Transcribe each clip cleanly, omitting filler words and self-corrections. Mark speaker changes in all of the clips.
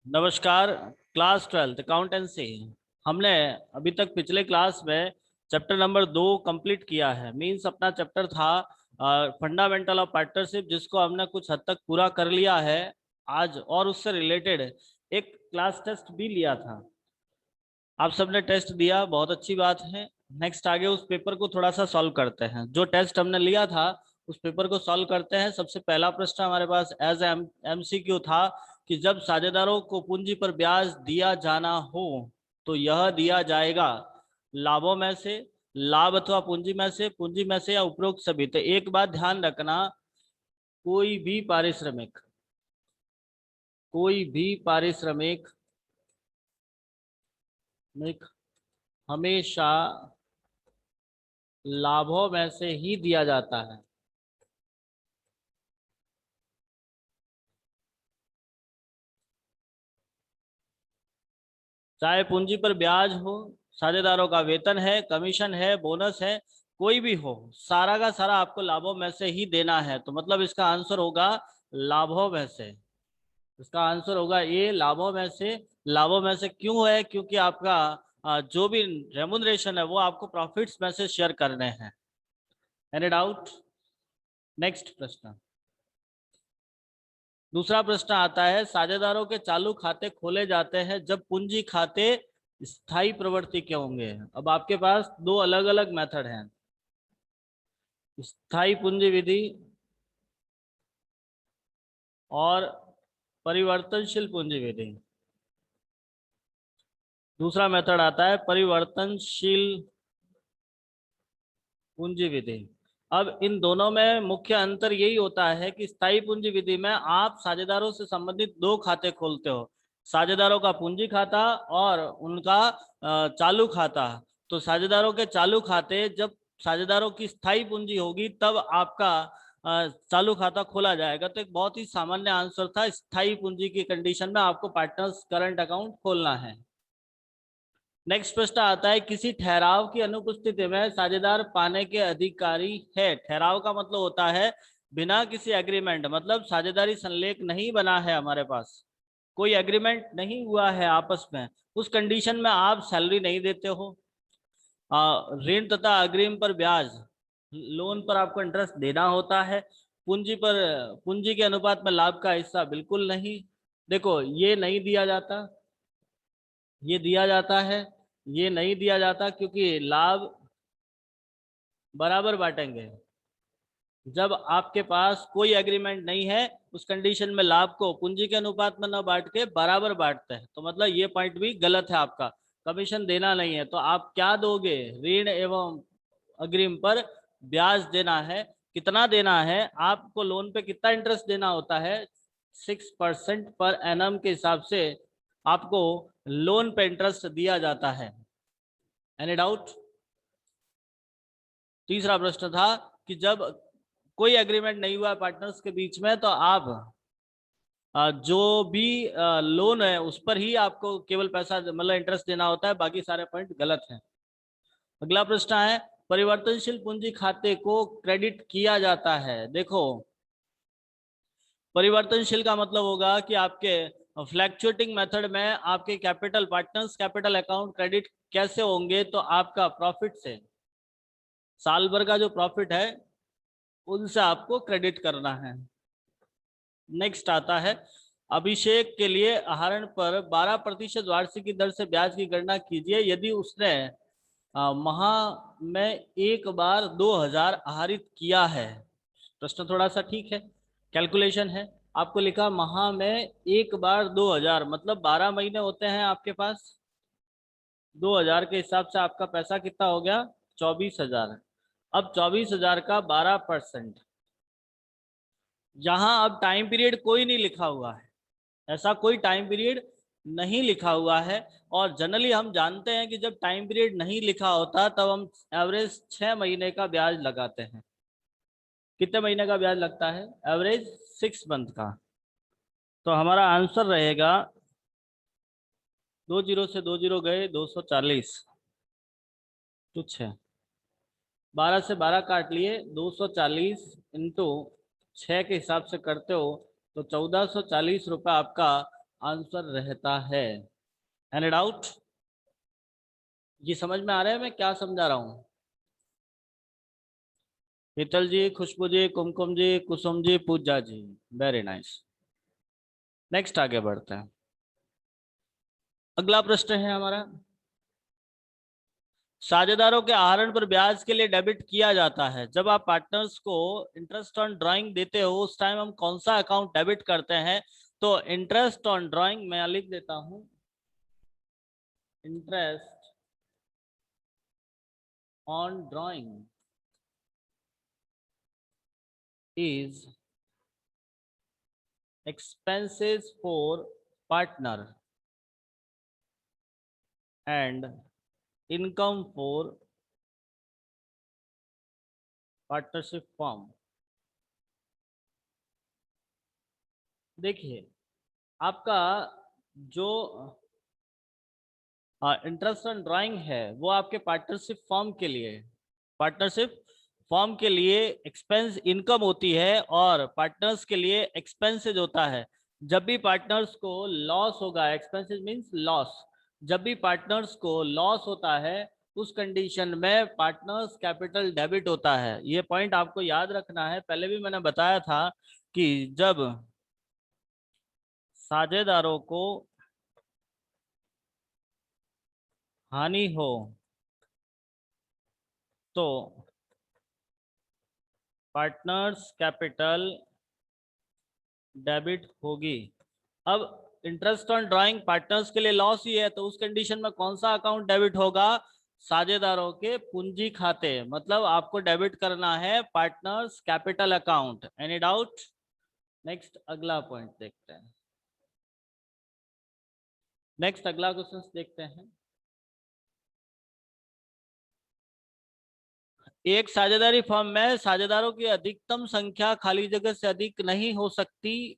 Speaker 1: नमस्कार। Class 12 accountancy. हमने अभी तक पिछले क्लास में चैप्टर नंबर 2 कंप्लीट किया है। मींस अपना चैप्टर था फंडामेंटल ऑफ पार्टनरशिप, जिसको हमने कुछ हद तक पूरा कर लिया है आज। और उससे रिलेटेड एक क्लास टेस्ट भी लिया था। आप सबने टेस्ट दिया, बहुत अच्छी बात है। नेक्स्ट आगे उस पेपर को थोड़ा सा सॉल्व करते हैं। जो टेस्ट हमने लिया था उस पेपर को सॉल्व करते हैं। सबसे पहला प्रश्न हमारे पास एज MCQ था कि जब साझेदारों को पूंजी पर ब्याज दिया जाना हो तो यह दिया जाएगा लाभों में से, लाभ अथवा पूंजी में से या उपरोक्त सभी। तो एक बात ध्यान रखना, कोई भी पारिश्रमिक हमेशा लाभों में से ही दिया जाता है। चाहे पूंजी पर ब्याज हो, साझेदारों का वेतन है, कमीशन है, बोनस है, कोई भी हो, सारा का सारा आपको लाभों में से ही देना है। तो मतलब इसका आंसर होगा लाभों में से। इसका आंसर होगा ये, लाभों में से। लाभों में से क्यों है? क्योंकि आपका जो भी रेमुनरेशन है वो आपको प्रॉफिट्स में से शेयर करने हैं। Any doubt? नेक्स्ट प्रश्न। दूसरा प्रश्न आता है, साझेदारों के चालू खाते खोले जाते हैं जब पूंजी खाते स्थायी प्रवृत्ति के होंगे। अब आपके पास दो अलग अलग मेथड हैं, स्थायी पूंजी विधि और परिवर्तनशील पूंजी विधि। दूसरा मेथड आता है परिवर्तनशील पूंजी विधि। अब इन दोनों में मुख्य अंतर यही होता है कि स्थायी पूंजी विधि में आप साझेदारों से संबंधित दो खाते खोलते हो, साझेदारों का पूंजी खाता और उनका चालू खाता। तो साझेदारों के चालू खाते, जब साझेदारों की स्थायी पूंजी होगी तब आपका चालू खाता खोला जाएगा। तो एक बहुत ही सामान्य आंसर था, स्थायी पूंजी की कंडीशन में आपको पार्टनर्स करंट अकाउंट खोलना है। नेक्स्ट प्रश्न आता है, किसी ठहराव की अनुपस्थिति में साझेदार पाने के अधिकारी है। ठहराव का मतलब होता है बिना किसी एग्रीमेंट, मतलब साझेदारी संलेख नहीं बना है, हमारे पास कोई एग्रीमेंट नहीं हुआ है आपस में, उस कंडीशन में आप सैलरी नहीं देते हो। ऋण तथा अग्रिम पर ब्याज, लोन पर आपको इंटरेस्ट देना होता है। पूंजी के अनुपात में लाभ का हिस्सा बिल्कुल नहीं। देखो, ये नहीं दिया जाता, ये दिया जाता है, ये नहीं दिया जाता, क्योंकि लाभ बराबर बांटेंगे। जब आपके पास कोई एग्रीमेंट नहीं है उस कंडीशन में लाभ को पूंजी के अनुपात में न बांट के बराबर बांटते हैं। तो मतलब ये पॉइंट भी गलत है आपका, कमीशन देना नहीं है। तो आप क्या दोगे? ऋण एवं अग्रिम पर ब्याज देना है। कितना देना है आपको? लोन पे कितना इंटरेस्ट देना होता है? 6% पर एनम के हिसाब से आपको लोन पे इंटरेस्ट दिया जाता है। Any doubt? तीसरा प्रश्न था कि जब कोई एग्रीमेंट नहीं हुआ पार्टनर्स के बीच में तो आप जो भी लोन है उस पर ही आपको केवल पैसा मतलब इंटरेस्ट देना होता है, बाकी सारे पॉइंट गलत हैं। अगला प्रश्न है, परिवर्तनशील पूंजी खाते को क्रेडिट किया जाता है। देखो, परिवर्तनशील का मतलब होगा कि आपके फ्लैक्चुएटिंग मेथड में आपके capital, partners capital account credit कैसे होंगे? तो आपका प्रॉफिट से, साल भर का जो प्रॉफिट है उनसे आपको क्रेडिट करना है। नेक्स्ट आता है, अभिषेक के लिए आहरण पर 12% वार्षिकी दर से ब्याज की गणना कीजिए यदि उसने माह में एक बार 2000 आहरित किया है। प्रश्न थोड़ा सा ठीक है, कैलकुलेशन है। आपको लिखा माह में एक बार 2000, मतलब 12 महीने होते हैं आपके पास। 2000 के हिसाब से आपका पैसा कितना हो गया? 24,000। अब 24,000 का 12%, यहाँ अब टाइम पीरियड कोई नहीं लिखा हुआ है, ऐसा कोई टाइम पीरियड नहीं लिखा हुआ है। और जनरली हम जानते हैं कि जब टाइम पीरियड नहीं लिखा होता तब हम एवरेज 6 महीने का ब्याज लगाते हैं। कितने महीने का ब्याज लगता है? एवरेज 6 मंथ का। तो हमारा आंसर रहेगा, 2 जीरो से 2 जीरो गए, 240 तो 6, 12 से 12 काट लिए, 240 इंटू 6 के हिसाब से करते हो तो 1440 रुपये आपका आंसर रहता है। Any doubt? ये समझ में आ रहा है मैं क्या समझा रहा हूं? शीतल जी, खुशबू जी, कुमकुम जी, कुसुम जी, पूजा जी, वेरी नाइस। नेक्स्ट आगे बढ़ते हैं। अगला प्रश्न है हमारा, साझेदारों के आहरण पर ब्याज के लिए डेबिट किया जाता है। जब आप पार्टनर्स को इंटरेस्ट ऑन ड्राइंग देते हो उस टाइम हम कौन सा अकाउंट डेबिट करते हैं? तो इंटरेस्ट ऑन ड्राइंग मैं लिख देता हूं, interest on drawing is expenses for partner and income for partnership firm। देखिए, आपका जो इंटरेस्ट ऑन ड्राइंग है वो आपके पार्टनरशिप फॉर्म के लिए, पार्टनरशिप फॉर्म के लिए एक्सपेंस इनकम होती है और पार्टनर्स के लिए एक्सपेंसेज होता है। जब भी पार्टनर्स को लॉस होगा, एक्सपेंसेज मींस लॉस, जब भी पार्टनर्स को लॉस होता है उस कंडीशन में पार्टनर्स कैपिटल डेबिट होता है। ये पॉइंट आपको याद रखना है। पहले भी मैंने बताया था कि जब साझेदारों को हानि हो तो पार्टनर्स कैपिटल डेबिट होगी। अब इंटरेस्ट ऑन ड्राइंग पार्टनर्स के लिए लॉस ही है, तो उस कंडीशन में कौन सा अकाउंट डेबिट होगा? साझेदारों के पूंजी खाते, मतलब आपको डेबिट करना है partners capital account. Any doubt? Next अगला पॉइंट देखते हैं। नेक्स्ट अगला क्वेश्चन देखते हैं। एक साझेदारी फर्म में साझेदारों की अधिकतम संख्या खाली जगह से अधिक नहीं हो सकती।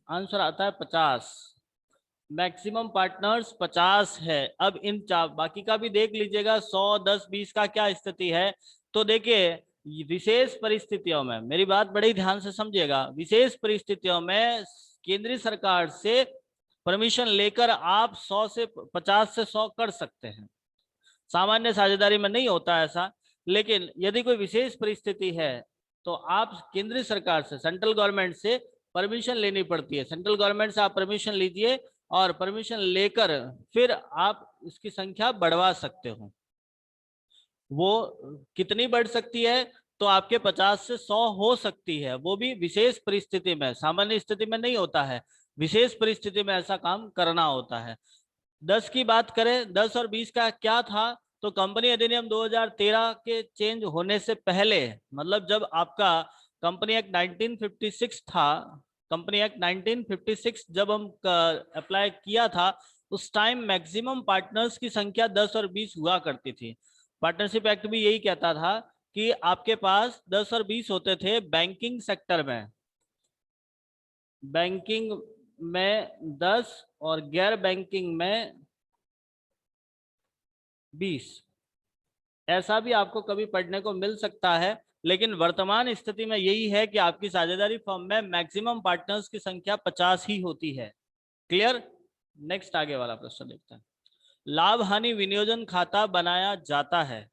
Speaker 1: आंसर आता है 50। मैक्सिमम पार्टनर्स 50 है। अब इन बाकी का भी देख लीजिएगा, 100, 10, 20 का क्या स्थिति है। तो देखिए, विशेष परिस्थितियों में मेरी बात बड़ी ध्यान से समझिएगा, विशेष परिस्थितियों में केंद्रीय सरकार से परमिशन लेकर आप 100 से 50 से 100 कर सकते हैं। सामान्य साझेदारी में नहीं होता ऐसा, लेकिन यदि कोई विशेष परिस्थिति है तो आप केंद्रीय सरकार से, सेंट्रल गवर्नमेंट से परमिशन लेनी पड़ती है। सेंट्रल गवर्नमेंट से आप परमिशन लीजिए और परमिशन लेकर फिर आप इसकी संख्या बढ़वा सकते हो। वो कितनी बढ़ सकती है? तो आपके 50 से 100 हो सकती है, वो भी विशेष परिस्थिति में, सामान्य स्थिति में नहीं होता है। विशेष परिस्थिति में ऐसा काम करना होता है। 10 की बात करें, 10 और 20 का क्या था? तो कंपनी अधिनियम 2013 के चेंज होने से पहले, मतलब जब आपका कंपनी एक्ट 1956 था, कंपनी एक्ट 1956 जब हम अप्लाई किया था उस टाइम मैक्सिमम पार्टनर्स की संख्या 10 और 20 हुआ करती थी। पार्टनरशिप एक्ट भी यही कहता था कि आपके पास 10 और 20 होते थे बैंकिंग सेक्टर में, बैंकिंग में 10 और गैर बैंकिंग में 20। ऐसा भी आपको कभी पढ़ने को मिल सकता है, लेकिन वर्तमान स्थिति में यही है कि आपकी साझेदारी फर्म में मैक्सिमम पार्टनर्स की संख्या 50 ही होती है। क्लियर? नेक्स्ट आगे वाला प्रश्न देखते हैं। लाभ हानि विनियोजन खाता बनाया जाता है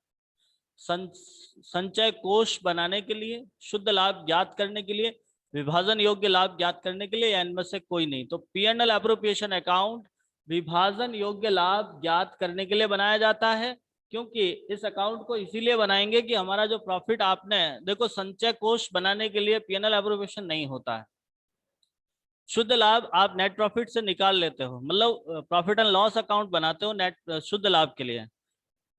Speaker 1: संचय कोष बनाने के लिए, शुद्ध लाभ ज्ञात करने के लिए, विभाजन योग्य लाभ ज्ञात करने के लिए, या इनमें से कोई नहीं। तो P&L एप्रोप्रिएशन अकाउंट विभाजन योग्य लाभ ज्ञात करने के लिए बनाया जाता है, क्योंकि इस अकाउंट को इसीलिए बनाएंगे कि हमारा जो प्रॉफिट, आपने देखो संचय कोष बनाने के लिए P&L एप्रोप्रिएशन नहीं होता है। शुद्ध लाभ आप नेट प्रॉफिट से निकाल लेते हो, मतलब प्रॉफिट एंड लॉस अकाउंट बनाते हो नेट शुद्ध लाभ के लिए।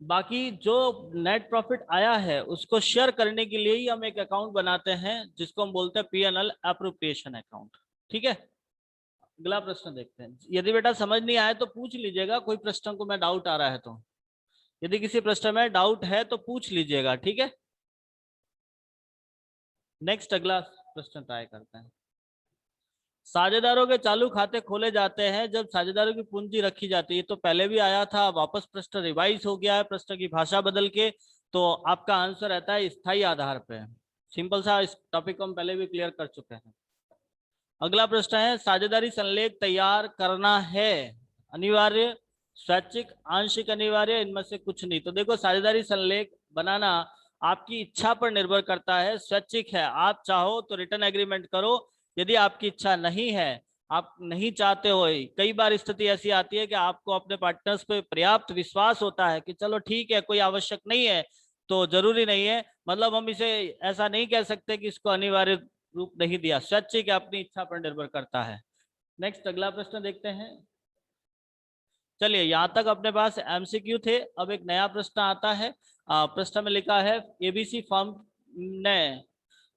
Speaker 1: बाकी जो नेट प्रॉफिट आया है उसको शेयर करने के लिए ही हम एक अकाउंट बनाते हैं जिसको हम बोलते हैं P&L एप्रोप्रिएशन अकाउंट। ठीक है, अगला प्रश्न देखते हैं। यदि बेटा समझ नहीं आए तो पूछ लीजिएगा, कोई प्रश्न को मैं डाउट आ रहा है तो, यदि किसी प्रश्न में डाउट है तो पूछ लीजिएगा। ठीक है, नेक्स्ट अगला प्रश्न ट्राई करते हैं। साझेदारों के चालू खाते खोले जाते हैं जब साझेदारों की पूंजी रखी जाती है। तो पहले भी आया था, वापस प्रश्न रिवाइज हो गया है, प्रश्न की भाषा बदल के। तो आपका आंसर रहता है स्थायी आधार पे। सिंपल सा, इस टॉपिक को हम पहले भी क्लियर कर चुके हैं। अगला प्रश्न है, साझेदारी संलेख तैयार करना है अनिवार्य, स्वैच्छिक, आंशिक अनिवार्य, इनमें से कुछ नहीं। तो देखो, साझेदारी संलेख बनाना आपकी इच्छा पर निर्भर करता है, स्वैच्छिक है, आप चाहो तो रिटर्न एग्रीमेंट करो। यदि आपकी इच्छा नहीं है, आप नहीं चाहते हो, कई बार स्थिति ऐसी आती है कि आपको अपने पार्टनर्स पे पर्याप्त विश्वास होता है कि चलो ठीक है, कोई आवश्यक नहीं है, तो जरूरी नहीं है, मतलब हम इसे ऐसा नहीं कह सकते कि इसको अनिवार्य रूप नहीं दिया। स्वैच्छिक अपनी इच्छा पर निर्भर करता है। नेक्स्ट अगला प्रश्न देखते हैं। चलिए, यहाँ तक अपने पास एमसीक्यू थे। अब एक नया प्रश्न आता है। प्रश्न में लिखा है, एबीसी फर्म ने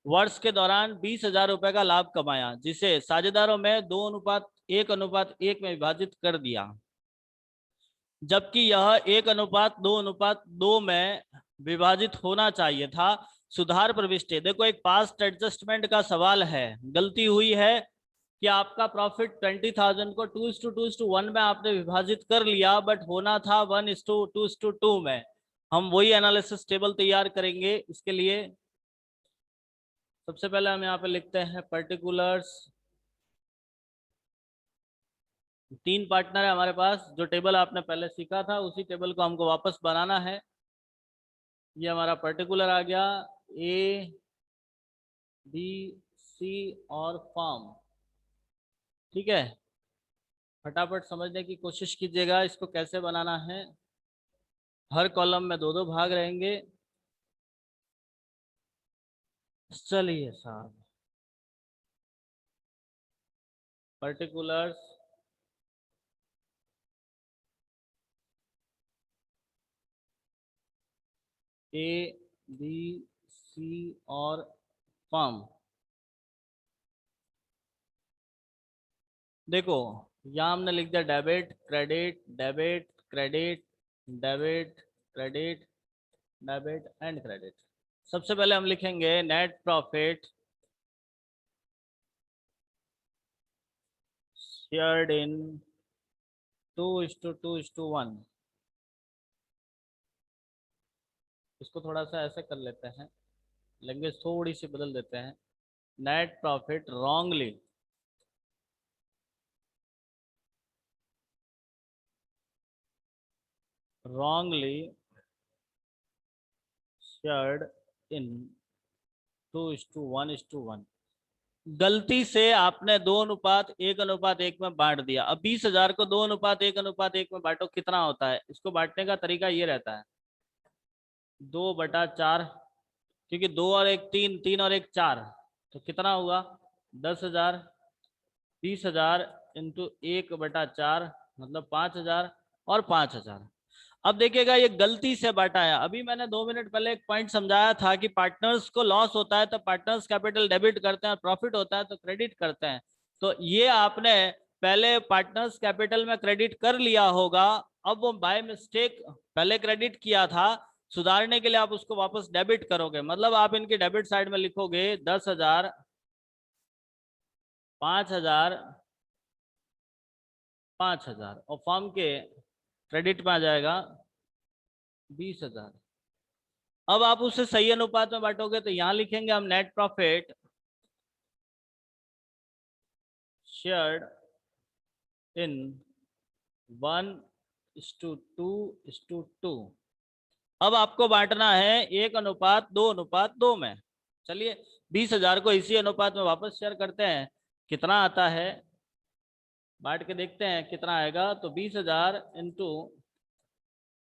Speaker 1: वर्ष के दौरान 20,000 रुपए का लाभ कमाया, जिसे साझेदारों में 2:1:1 में विभाजित कर दिया, जबकि यह 1:2:2 में विभाजित होना चाहिए था। सुधार प्रविष्टि। देखो, एक पास्ट एडजस्टमेंट का सवाल है। गलती हुई है कि आपका प्रॉफिट 20,000 को 2:2:1 में आपने विभाजित कर लिया, बट होना था 1:2:2 में। हम वही एनालिसिस टेबल तैयार करेंगे। इसके लिए सबसे पहले हम यहाँ पे लिखते हैं पर्टिकुलर्स। 3 पार्टनर है हमारे पास। जो टेबल आपने पहले सीखा था उसी टेबल को हमको वापस बनाना है। ये हमारा पर्टिकुलर आ गया, ए, बी, सी और फॉर्म। ठीक है, फटाफट समझने की कोशिश कीजिएगा इसको कैसे बनाना है। हर कॉलम में 2-2 भाग रहेंगे। चलिए साहब, पर्टिकुलर्स, ए, बी, सी और फॉर्म। देखो, यहाँ हमने लिख दिया debit credit, debit credit, debit credit, debit and credit. सबसे पहले हम लिखेंगे नेट प्रॉफिट शेयर्ड इन 2:2:1। इसको थोड़ा सा ऐसे कर लेते हैं, लैंग्वेज थोड़ी सी बदल देते हैं। Net profit wrongly shared in 2:1:1। गलती से आपने 2:1:1 में बांट दिया। अब 20,000 को 2:1:1 में बांटो, कितना होता है? इसको बांटने का तरीका ये रहता है, 2/4, क्योंकि 2 और 1 3, 3 और 1 4, तो कितना हुआ? 10,000। 20,000 इंटू 1/4 मतलब 5,000 और 5,000। अब देखिएगा, ये गलती से बांटा है। अभी मैंने 2 मिनट पहले एक पॉइंट समझाया था कि पार्टनर्स को लॉस होता है तो पार्टनर्स कैपिटल डेबिट करते हैं, प्रॉफिट होता है तो क्रेडिट करते हैं। तो ये आपने पहले पार्टनर्स कैपिटल में क्रेडिट कर लिया होगा। अब वो बाय मिस्टेक पहले क्रेडिट किया था, सुधारने के लिए आप उसको वापस डेबिट करोगे। मतलब आप इनकी डेबिट साइड में लिखोगे 10,000, 5,000, 5,000, और फर्म के क्रेडिट में आ जाएगा 20,000। अब आप उसे सही अनुपात में बांटोगे तो यहां लिखेंगे हम नेट प्रॉफिट शेयर्ड इन 1:2:2। अब आपको बांटना है 1:2:2 में। चलिए, 20,000 को इसी अनुपात में वापस शेयर करते हैं, कितना आता है बांट के देखते हैं कितना आएगा। तो 20,000 इंटू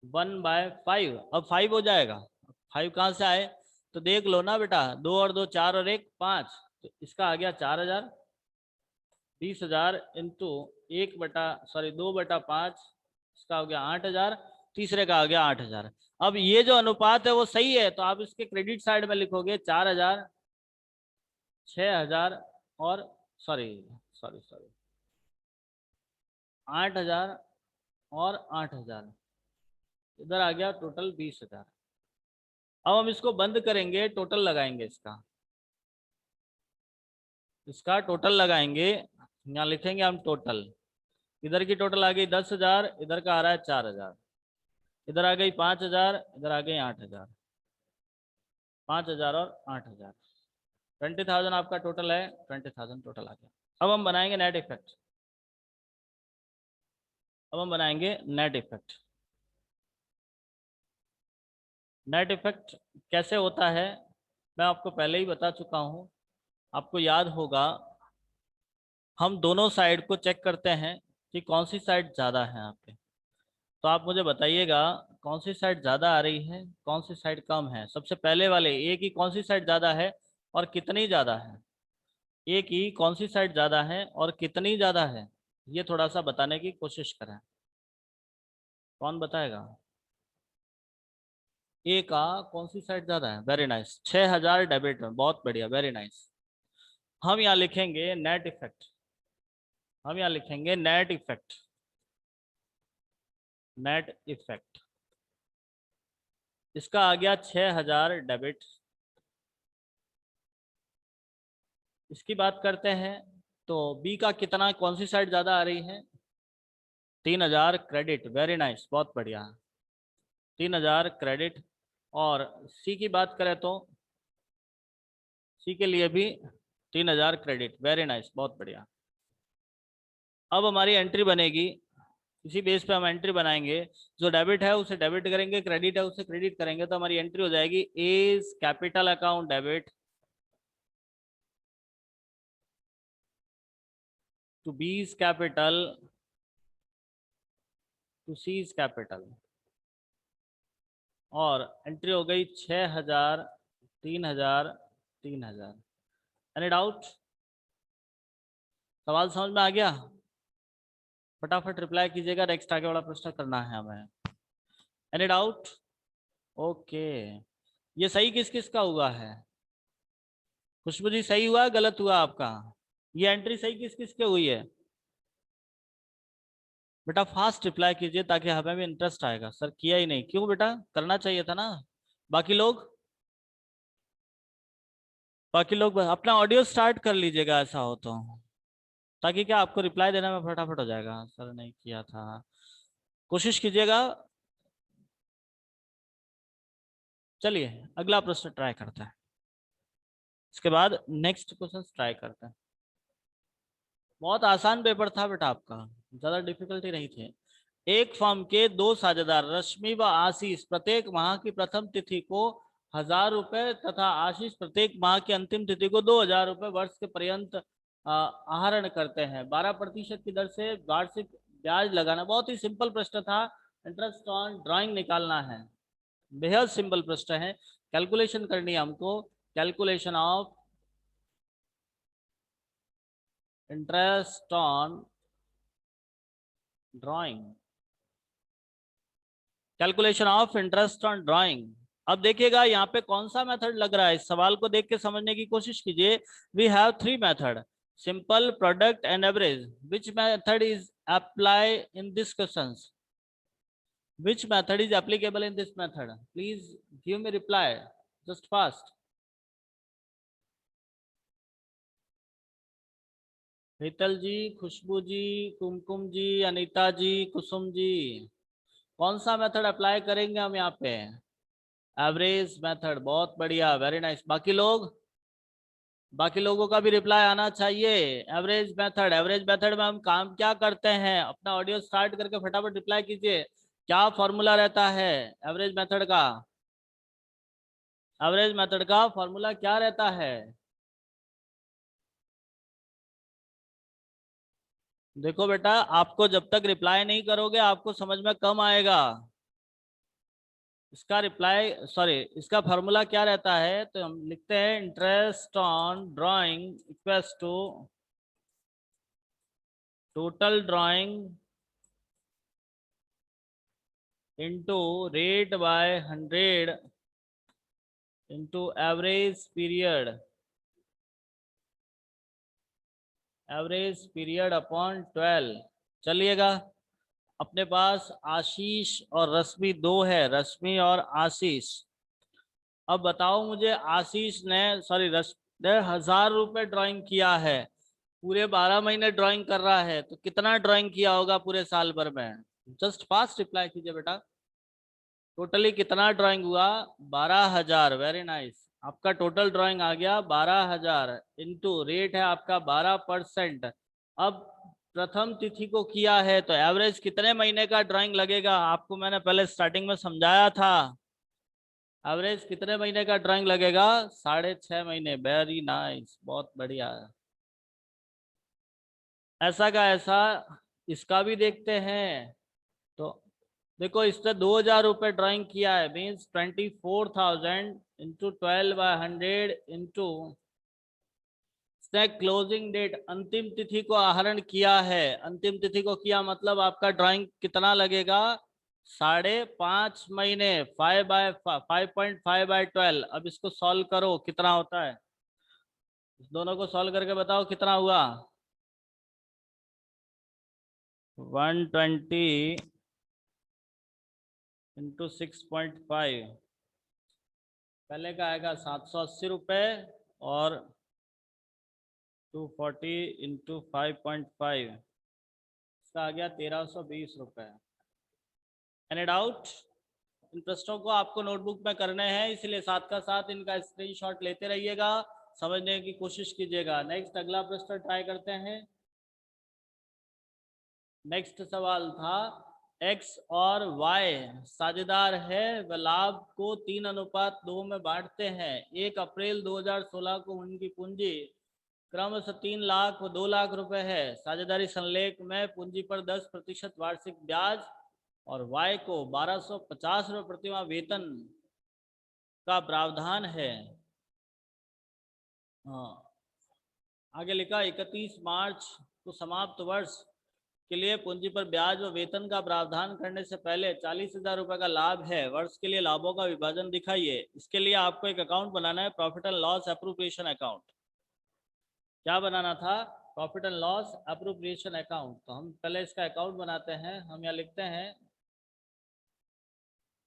Speaker 1: 1/5, अब 5 हो जाएगा। 5 कहाँ से आए? तो देख लो ना बेटा, 2 और 2 4 और 1 5, तो इसका आ गया 4,000। 20,000 इंटू 2/5, इसका हो गया 8,000। तीसरे का आ गया 8,000। अब ये जो अनुपात है वो सही है, तो आप इसके क्रेडिट साइड में लिखोगे 4,000, 6,000 और सॉरी सॉरी सॉरी 8,000 और 8,000। इधर आ गया टोटल 20,000। अब हम इसको बंद करेंगे, टोटल लगाएंगे इसका टोटल लगाएंगे। यहाँ लिखेंगे हम टोटल। इधर की टोटल आ गई 10,000, इधर का आ रहा है 4,000, इधर आ गई 5,000, इधर आ गई 8,000। 5,000 और 8,000, 20,000 आपका टोटल है। 20,000 टोटल आ गया। अब हम बनाएंगे नेट इफेक्ट। अब हम बनाएंगे नेट इफेक्ट। नेट इफेक्ट कैसे होता है मैं आपको पहले ही बता चुका हूं। आपको याद होगा, हम दोनों साइड को चेक करते हैं कि कौन सी साइड ज़्यादा है आपके। तो आप मुझे बताइएगा कौन सी साइड ज़्यादा आ रही है, कौन सी साइड कम है। सबसे पहले वाले ए की कौन सी साइड ज़्यादा है और कितनी ज़्यादा है। ए की कौन सी साइड ज़्यादा है और कितनी ज़्यादा है, ये थोड़ा सा बताने की कोशिश करें। कौन बताएगा? ए का कौन सी साइड ज़्यादा है? वेरी नाइस, 6000 डेबिट में, बहुत बढ़िया, वेरी नाइस। हम यहाँ लिखेंगे नेट इफेक्ट। हम यहाँ लिखेंगे नेट इफेक्ट। नेट इफेक्ट इसका आ गया 6000 डेबिट। इसकी बात करते हैं तो बी का कितना, कौन सी साइड ज़्यादा आ रही है? 3000 क्रेडिट, वेरी नाइस, बहुत बढ़िया, 3000 क्रेडिट। और सी की बात करें तो सी के लिए भी 3000 क्रेडिट, वेरी नाइस, बहुत बढ़िया। अब हमारी एंट्री बनेगी, इसी बेस पे हम एंट्री बनाएंगे। जो डेबिट है उसे डेबिट करेंगे, क्रेडिट है उसे क्रेडिट करेंगे, तो हमारी एंट्री हो जाएगी as capital account debit to B's capital to C's capital. और एंट्री हो गई 6000, 3000, 3000। Any doubt? सवाल समझ में आ गया? फटाफट रिप्लाई कीजिएगा, नेक्स्ट आगे वाला प्रश्न करना है हमें। Any doubt? ओके। ये सही किस किस का हुआ है? खुशबू जी सही हुआ, गलत हुआ आपका? ये एंट्री सही किस किस के हुई है? बेटा फास्ट रिप्लाई कीजिए ताकि हमें भी इंटरेस्ट आएगा। सर किया ही नहीं, क्यों बेटा? करना चाहिए था ना। बाकी लोग, बाकी लोग अपना ऑडियो स्टार्ट कर लीजिएगा ऐसा हो तो, ताकि क्या आपको रिप्लाई देने में फटाफट हो जाएगा। सर नहीं किया था, कोशिश कीजिएगा। चलिए अगला प्रश्न ट्राई करते हैं, इसके बाद नेक्स्ट क्वेश्चन ट्राई करते हैं। बहुत आसान पेपर था बेटा आपका, ज्यादा डिफिकल्टी नहीं थी। एक फर्म के दो साझेदार रश्मि व आशीष प्रत्येक माह की प्रथम तिथि को 1000 रुपए तथा आशीष प्रत्येक माह की अंतिम तिथि को 2000 रुपए वर्ष के पर्यंत आहरण करते हैं। 12% की दर से वार्षिक ब्याज लगाना। बहुत ही सिंपल प्रश्न था, इंटरेस्ट ऑन ड्राइंग निकालना है। बेहद सिंपल प्रश्न है, कैलकुलेशन करनी है हमको, calculation of interest on drawing, calculation of interest on drawing. अब देखिएगा यहाँ पे कौन सा मेथड लग रहा है, इस सवाल को देख के समझने की कोशिश कीजिए। We have three method, simple, product and average. Which method is apply in this questions? Which method is applicable in this method? Please give me reply just fast. शीतल जी, खुशबू जी, कुमकुम जी, अनीता जी, कुसुम जी, कौन सा मेथड अप्लाई करेंगे हम यहाँ पे? एवरेज मेथड, बहुत बढ़िया, very nice. बाकी लोग, बाकी लोगों का भी रिप्लाई आना चाहिए। एवरेज मेथड, एवरेज मेथड में हम काम क्या करते हैं? अपना ऑडियो स्टार्ट करके फटाफट रिप्लाई कीजिए। क्या फॉर्मूला रहता है एवरेज मेथड का? एवरेज मेथड का फॉर्मूला क्या रहता है? देखो बेटा, आपको जब तक रिप्लाई नहीं करोगे आपको समझ में कम आएगा। इसका रिप्लाई, सॉरी, इसका फॉर्मूला क्या रहता है? तो हम लिखते हैं interest on drawing equals to total drawing into rate by 100 into average period, average period upon 12। चलिएगा, अपने पास आशीष और रश्मि दो है, रश्मि और आशीष। अब बताओ मुझे, आशीष ने, सॉरी, रश्मि ने 1000 रुपए ड्राइंग किया है, पूरे 12 महीने ड्राइंग कर रहा है, तो कितना ड्राइंग किया होगा पूरे साल भर में? जस्ट फास्ट रिप्लाई कीजिए बेटा, टोटली कितना ड्राइंग हुआ? 12000, वेरी नाइस। आपका टोटल ड्राइंग आ गया 12,000 इंटू रेट है आपका 12%। अब प्रथम तिथि को किया है तो एवरेज कितने महीने का ड्राइंग लगेगा, आपको मैंने पहले स्टार्टिंग में समझाया था। एवरेज कितने महीने का ड्राइंग लगेगा, 6.5 महीने। वेरी नाइस, बहुत बढ़िया। ऐसा का ऐसा इसका भी देखते हैं। तो देखो, इसने 2,000 रुपये ड्राइंग किया है, means 24,000 into 12/100 into closing date, अंतिम तिथि को आहरण किया है। अंतिम तिथि को किया मतलब आपका ड्राइंग कितना लगेगा, 5.5 महीने। 5/5/12। अब इसको सॉल्व करो, कितना होता है, इस दोनों को सॉल्व करके बताओ कितना हुआ। 120 इंटू 6.5, पहले का आएगा 780 रुपये और 240 इंटू 5.5, इसका आ गया 1,320 रुपये। Any doubt? इन प्रश्नों को आपको नोटबुक में करने हैं, इसलिए साथ का साथ इनका स्क्रीनशॉट लेते रहिएगा, समझने की कोशिश कीजिएगा। नेक्स्ट अगला प्रश्न ट्राई करते हैं। नेक्स्ट सवाल था, x और y साझेदार है व लाभ को 3:2 में बांटते हैं। 1 अप्रैल 2016 को उनकी पूंजी क्रमशः 3 लाख व 2 लाख रुपए है। साझेदारी संलेख में पूंजी पर 10% वार्षिक ब्याज और y को 1,250 रुपये प्रतिमाह वेतन का प्रावधान है। हाँ, आगे लिखा 31 मार्च को समाप्त वर्ष के लिए पूंजी पर ब्याज व वेतन का प्रावधान करने से पहले 40,000 रुपये का लाभ है। वर्ष के लिए लाभों का विभाजन दिखाइए। इसके लिए आपको एक अकाउंट बनाना है, profit and loss appropriation account. क्या बनाना था, profit and loss appropriation account. तो हम पहले इसका अकाउंट बनाते हैं। हम यहाँ लिखते हैं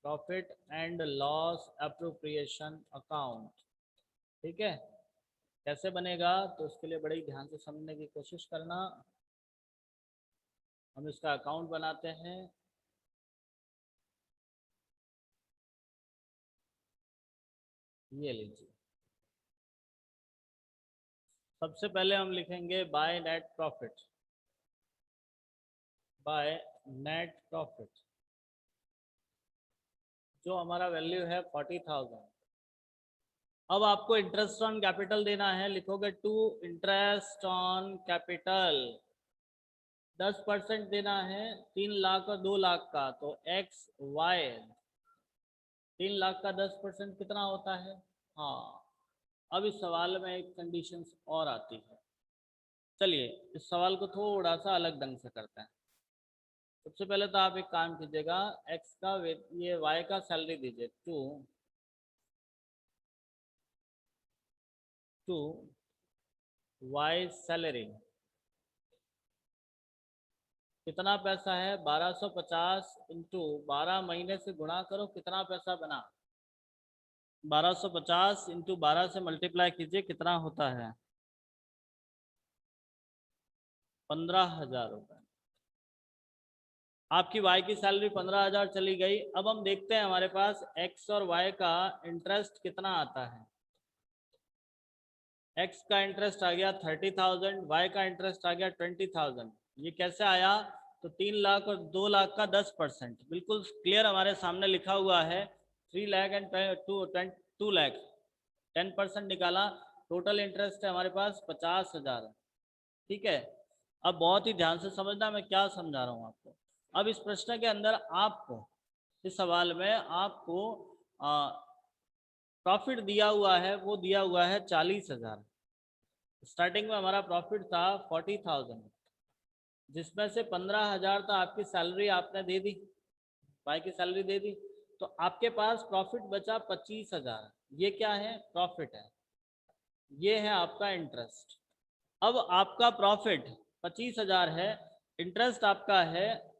Speaker 1: profit and loss appropriation account. ठीक है, कैसे बनेगा तो उसके लिए बड़ी ध्यान से समझने की कोशिश करना। हम इसका अकाउंट बनाते हैं। ये लीजिए, सबसे पहले हम लिखेंगे by net profit. By net profit जो हमारा वैल्यू है 40,000। अब आपको इंटरेस्ट ऑन कैपिटल देना है, लिखोगे टू इंटरेस्ट ऑन कैपिटल 10% देना है, 3 लाख और 2 लाख का। तो एक्स वाई 3 लाख का 10% कितना होता है। हाँ, अब इस सवाल में एक कंडीशन और आती है। चलिए इस सवाल को थोड़ा सा अलग ढंग से करते हैं। सबसे पहले तो आप एक काम कीजिएगा, एक्स का ये वाई का सैलरी दीजिए, टू वाई सैलरी कितना पैसा है, 1250 इंटू 12 महीने से गुणा करो, कितना पैसा बना। 1250 इंटू 12 से मल्टीप्लाई कीजिए, कितना होता है, 15,000 रुपये। आपकी वाई की सैलरी 15,000 चली गई। अब हम देखते हैं हमारे पास एक्स और वाई का इंटरेस्ट कितना आता है। एक्स का इंटरेस्ट आ गया 30,000, वाई का इंटरेस्ट आ गया 20,000। ये कैसे आया, तो 3 लाख और 2 लाख का 10%, बिल्कुल क्लियर हमारे सामने लिखा हुआ है। 3 लाख एंड 2 लाख 10% निकाला, टोटल इंटरेस्ट है हमारे पास 50,000। ठीक है, अब बहुत ही ध्यान से समझना मैं क्या समझा रहा हूँ आपको। अब इस प्रश्न के अंदर आपको, इस सवाल में आपको प्रॉफिट दिया हुआ है, वो दिया हुआ है 40,000। स्टार्टिंग में हमारा प्रॉफिट था 40,000, जिसमें से 15,000 तो आपकी सैलरी आपने दे दी, भाई की सैलरी दे दी। तो आपके पास प्रॉफिट बचा 25,000। ये क्या है, प्रॉफिट है। ये है आपका इंटरेस्ट। अब आपका प्रॉफिट 25,000 है, इंटरेस्ट आपका है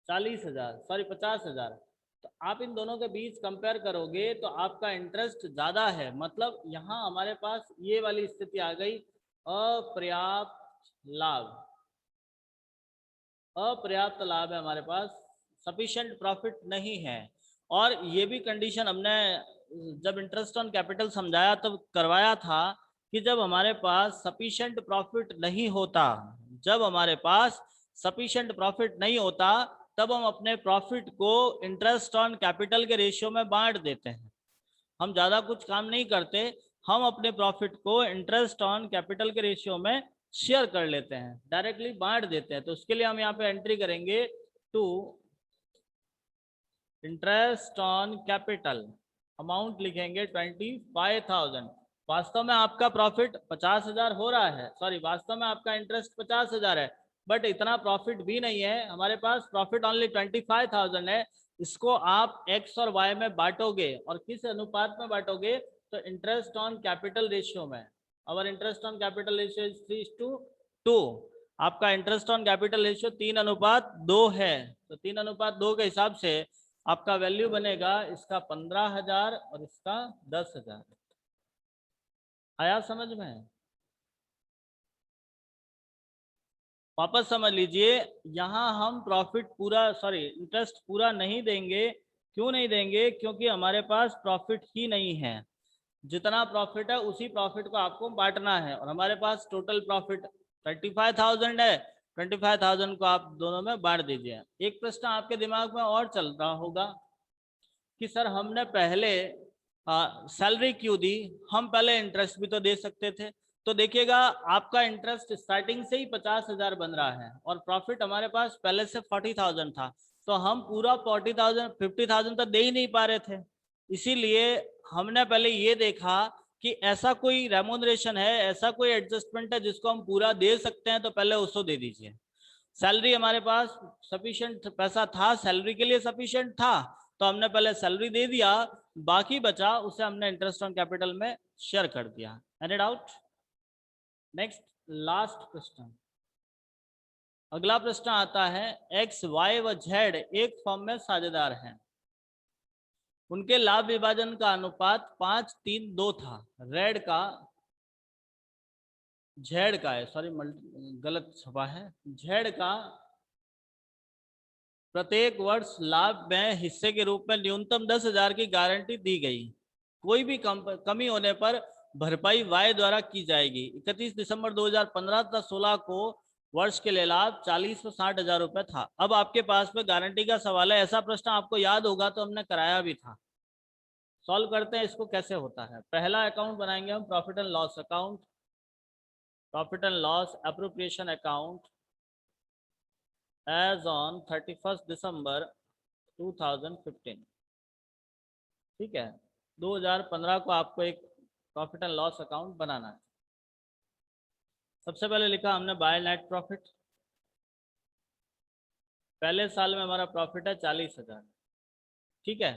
Speaker 1: 40,000, सॉरी 50,000। तो आप इन दोनों के बीच कंपेयर करोगे तो आपका इंटरेस्ट ज़्यादा है, मतलब यहाँ हमारे पास ये वाली स्थिति आ गई, अपर्याप्त लाभ। अपर्याप्त लाभ है हमारे पास, सफिशिएंट प्रॉफिट नहीं है। और ये भी कंडीशन हमने जब इंटरेस्ट ऑन कैपिटल समझाया तब करवाया था कि जब हमारे पास सफिशिएंट प्रॉफिट नहीं होता, जब हमारे पास सफिशिएंट प्रॉफिट नहीं होता तब हम अपने प्रॉफिट को इंटरेस्ट ऑन कैपिटल के रेशियो में बांट देते हैं। हम ज़्यादा कुछ काम नहीं करते, हम अपने प्रॉफिट को इंटरेस्ट ऑन कैपिटल के रेशियो में शेयर कर लेते हैं, डायरेक्टली बांट देते हैं। तो उसके लिए हम यहाँ पे एंट्री करेंगे to interest on capital, amount लिखेंगे 25,000। वास्तव में आपका प्रॉफिट 50,000 हो रहा है, सॉरी वास्तव में आपका इंटरेस्ट 50,000 है, बट इतना प्रॉफिट भी नहीं है, हमारे पास प्रॉफिट ओनली 25,000 है। इसको आप एक्स और वाई में बांटोगे और किस अनुपात में बांटोगे, तो इंटरेस्ट ऑन कैपिटल रेशियो में। Our interest on capital ratio is 3:2। आपका इंटरेस्ट ऑन कैपिटल रेशियो 3:2 है, तो 3:2 के हिसाब से आपका वैल्यू बनेगा इसका 15,000 और इसका 10,000। आया समझ में? वापस समझ लीजिए, यहाँ हम प्रॉफिट पूरा, सॉरी इंटरेस्ट पूरा नहीं देंगे। क्यों नहीं देंगे? क्योंकि हमारे पास प्रॉफिट ही नहीं है। जितना प्रॉफिट है उसी प्रॉफिट को आपको बांटना है, और हमारे पास टोटल प्रॉफिट 35,000 है। 25,000 को आप दोनों में बांट दीजिए। एक प्रश्न आपके दिमाग में और चल रहा होगा कि सर हमने पहले सैलरी क्यों दी, हम पहले इंटरेस्ट भी तो दे सकते थे। तो देखिएगा, आपका इंटरेस्ट स्टार्टिंग से ही 50,000 बन रहा है और प्रॉफिट हमारे पास पहले से 40,000 था, तो हम पूरा 50,000 तो दे ही नहीं पा रहे थे। इसीलिए हमने पहले ये देखा कि ऐसा कोई रेमोनरेशन है, ऐसा कोई एडजस्टमेंट है जिसको हम पूरा दे सकते हैं, तो पहले उसको दे दीजिए। सैलरी हमारे पास सफिशिएंट पैसा था, सैलरी के लिए सफिशिएंट था, तो हमने पहले सैलरी दे दिया, बाकी बचा उसे हमने इंटरेस्ट ऑन कैपिटल में शेयर कर दिया। Any doubt? नेक्स्ट, लास्ट प्रश्न। अगला प्रश्न आता है, एक्स वाई व जेड एक फर्म में साझेदार हैं, उनके लाभ विभाजन का अनुपात 5:3:2 था। रेड का, जेड का है, सॉरी गलत छपा है, जेड का प्रत्येक वर्ष लाभ में हिस्से के रूप में न्यूनतम 10,000 की गारंटी दी गई। कोई भी कमी होने पर भरपाई वाई द्वारा की जाएगी। 31 दिसंबर 2015 तथा 16 को वर्ष के लिए लाभ 40 व 60,000 रुपए था। अब आपके पास में गारंटी का सवाल है। ऐसा प्रश्न आपको याद होगा तो हमने कराया भी था। सॉल्व करते हैं इसको, कैसे होता है। पहला अकाउंट बनाएंगे हम profit and loss account, profit and loss appropriation account as on 31 December 2015। ठीक है, 2015 को आपको एक प्रॉफिट एंड लॉस अकाउंट बनाना है। सबसे पहले लिखा हमने बाय नेट प्रॉफिट। पहले साल में हमारा प्रॉफिट है 40,000। ठीक है,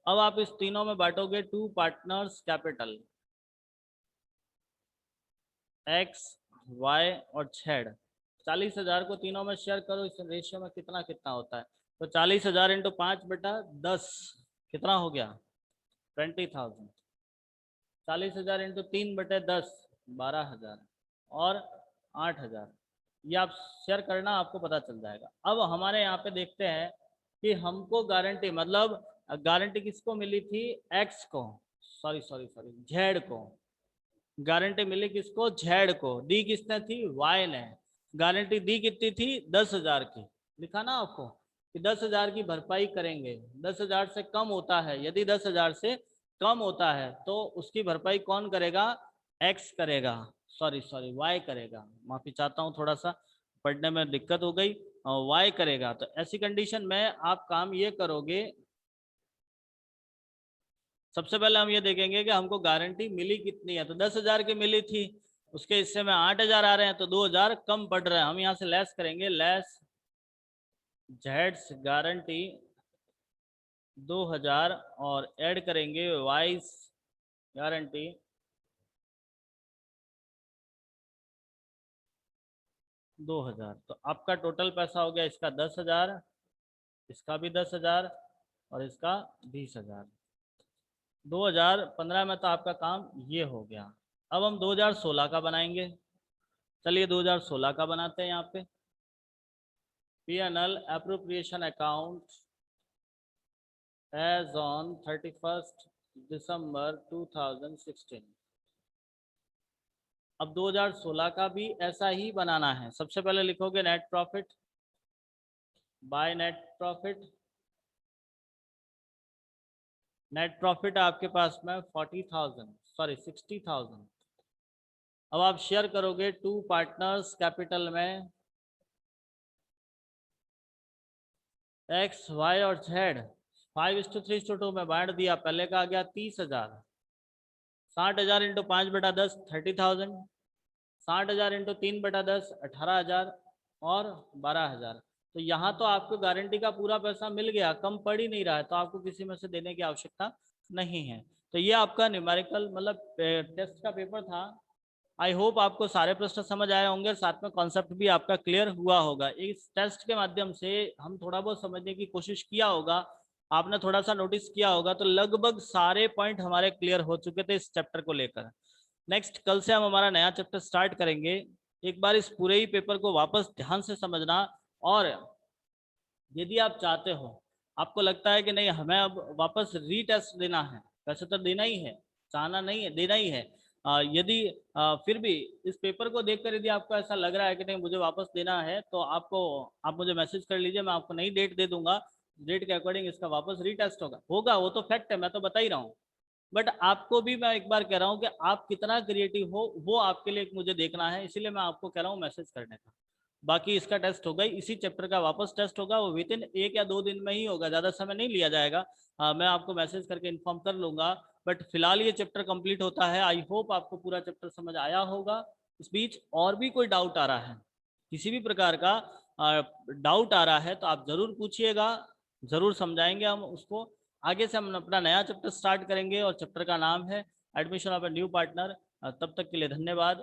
Speaker 1: अब आप इस तीनों में बांटोगे to partners capital, X Y और जेड। 40,000 को तीनों में शेयर करो, इस रेशियो में कितना कितना होता है, तो 40,000 इंटू 5/10 कितना हो गया? 20,000। 40,000 इंटू 3/10 12,000 और 8,000। ये आप शेयर करना, आपको पता चल जाएगा। अब हमारे यहाँ पे देखते हैं कि हमको गारंटी, मतलब गारंटी किसको मिली थी? एक्स को, सॉरी सॉरी सॉरी जेड को। गारंटी मिली किसको? जेड को। दी किसने थी? वाई ने। गारंटी दी कितनी थी? 10,000 की। लिखा ना आपको कि 10,000 की भरपाई करेंगे। 10,000 से कम होता है, यदि 10,000 से कम होता है तो उसकी भरपाई कौन करेगा? एक्स करेगा, सॉरी सॉरी वाई करेगा। माफी चाहता हूँ, थोड़ा सा पढ़ने में दिक्कत हो गई। वाई करेगा। तो ऐसी कंडीशन में आप काम ये करोगे, सबसे पहले हम ये देखेंगे कि हमको गारंटी मिली कितनी है। तो 10,000 की मिली थी, उसके हिस्से में 8,000 आ रहे हैं, तो 2,000 कम पड़ रहे हैं। हम यहाँ से लेस करेंगे, लेस जेड्स गारंटी 2,000 और ऐड करेंगे वाइस गारंटी 2,000। तो आपका टोटल पैसा हो गया इसका 10,000, इसका भी 10,000 और इसका 20,000। 2015 में तो आपका काम ये हो गया। अब हम 2016 का बनाएंगे। चलिए 2016 का बनाते हैं। यहाँ पे P&L appropriation account as on 31 December 2016। अब 2016 का भी ऐसा ही बनाना है। सबसे पहले लिखोगे net profit by net profit. Net profit आपके पास में 60,000। अब आप शेयर करोगे टू पार्टनर्स कैपिटल में एक्स वाई और जेड 5:3:2 में बांट दिया। पहले का आ गया 30,000। 60,000 इंटू 5/10 30,000। 60,000 इंटू 3/10 18,000 और 12,000। तो यहाँ तो आपको गारंटी का पूरा पैसा मिल गया, कम पड़ ही नहीं रहा है, तो आपको किसी में से देने की आवश्यकता नहीं है। तो ये आपका न्यूमेरिकल मतलब टेस्ट का पेपर था। आई होप आपको सारे प्रश्न समझ आए होंगे, साथ में कॉन्सेप्ट भी आपका क्लियर हुआ होगा। इस टेस्ट के माध्यम से हम थोड़ा बहुत समझने की कोशिश किया होगा, आपने थोड़ा सा नोटिस किया होगा, तो लगभग सारे पॉइंट हमारे क्लियर हो चुके थे इस चैप्टर को लेकर। नेक्स्ट कल से हम हमारा नया चैप्टर स्टार्ट करेंगे। एक बार इस पूरे ही पेपर को वापस ध्यान से समझना, और यदि आप चाहते हो, आपको लगता है कि नहीं हमें अब वापस रीटेस्ट देना है, वैसे तो देना ही है, चाहना नहीं है, देना ही है। यदि फिर भी इस पेपर को देखकर यदि आपको ऐसा लग रहा है कि नहीं मुझे वापस देना है, तो आप मुझे मैसेज कर लीजिए, मैं आपको नई डेट दे दूंगा। डेट के अकॉर्डिंग इसका वापस रीटेस्ट होगा, वो तो फैक्ट है, मैं तो बता ही रहा हूँ। बट आपको भी मैं एक बार कह रहा हूँ कि आप कितना क्रिएटिव हो वो आपके लिए मुझे देखना है, इसीलिए मैं आपको कह रहा हूँ मैसेज करने का। बाकी इसका टेस्ट होगा, इसी चैप्टर का वापस टेस्ट होगा, वो विद इन 1 या 2 दिन में ही होगा, ज़्यादा समय नहीं लिया जाएगा। मैं आपको मैसेज करके इन्फॉर्म कर लूँगा। बट फिलहाल ये चैप्टर कंप्लीट होता है। आई होप आपको पूरा चैप्टर समझ आया होगा। इस बीच और भी कोई डाउट आ रहा है, किसी भी प्रकार का डाउट आ रहा है, तो आप ज़रूर पूछिएगा, ज़रूर समझाएंगे हम उसको। आगे से हम अपना नया चैप्टर स्टार्ट करेंगे और चैप्टर का नाम है admission of a new partner. तब तक के लिए धन्यवाद।